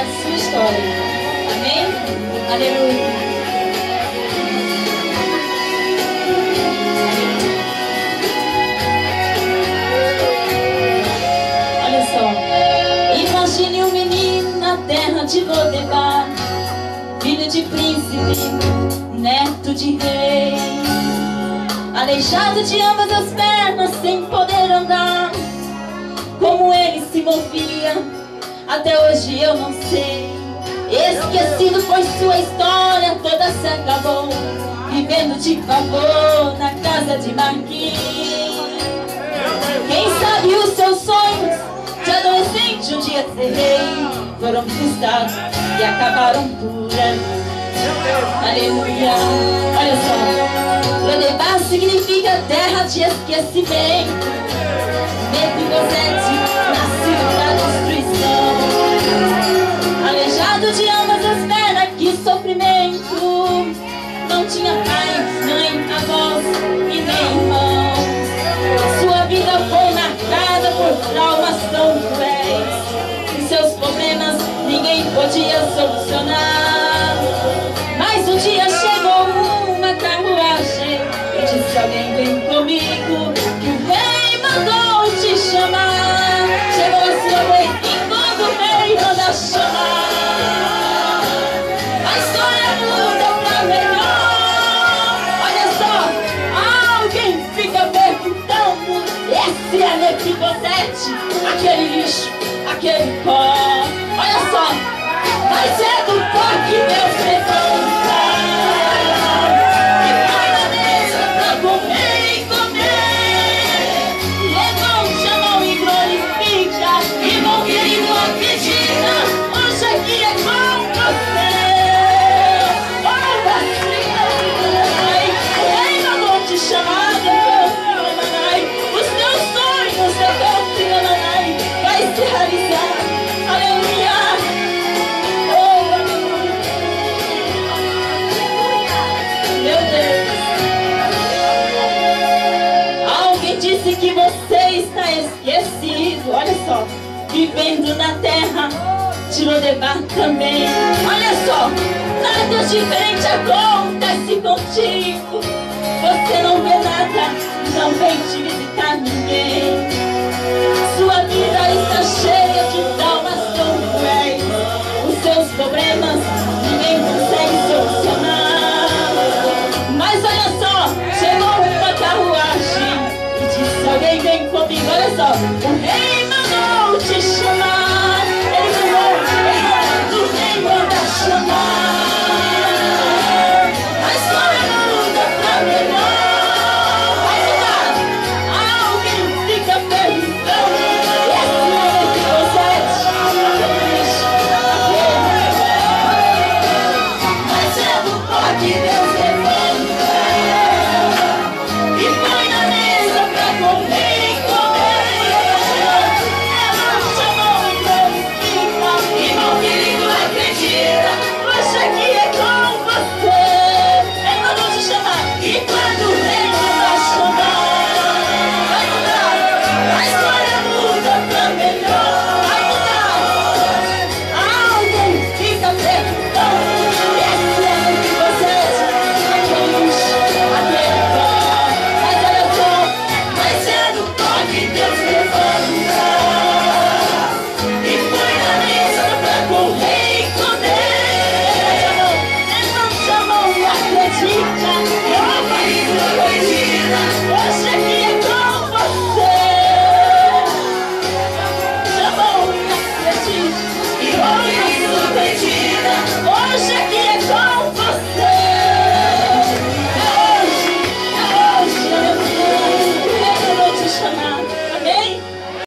a sua história. Amém? Aleluia. Olha só. Imagine um menino na terra de Lodebar, filho de príncipe, neto de rei, aleijado de ambas as pernas, sem poder andar. Como ele se movia, até hoje eu não sei. Esquecido pois sua história toda se acabou, vivendo de favor na casa de Marquinhos. Quem sabe os seus sonhos de adolescente um dia ser rei foram frustrados e acabaram por aí. Aleluia. Olha só, Lodebar significa terra de esquecimento. Mefibosete, nascido da destruição, aleijado de ambas as pernas, que sofrimento. Não tinha pai, mãe, avós e nem irmãos. Sua vida foi marcada por traumas tão cruéis, e seus problemas ninguém podia solucionar. Mas um dia chegou uma carruagem e disse: alguém vem comigo, que o rei mandou te chamar. Chegou a sua vez e quando o rei manda chamar, a história muda pra melhor. Olha só, alguém fica perguntando: esse é Mefibosete, aquele lixo, aquele pó. Olha só, mas é do pó que Deus levanta, e vai na mesa pra comer e comer. Levante a mão e glorifica, irmão querido, acredita, hoje aqui é com você. Olha assim, o rei mandou te chamar, os teus sonhos, vai se realizar. Aleluia. Meu Deus. Alguém disse que você está esquecido. Olha só, vivendo na terra de Lodebar também. Olha só, nada diferente acontece contigo. Você não vê nada, não vem te visitar ninguém. Sua vida está cheia de traumas tão cruéis, os seus problemas ninguém consegue solucionar. Mas olha só, chegou uma carruagem e disse: alguém vem comigo. Olha só, o rei mandou te chamar.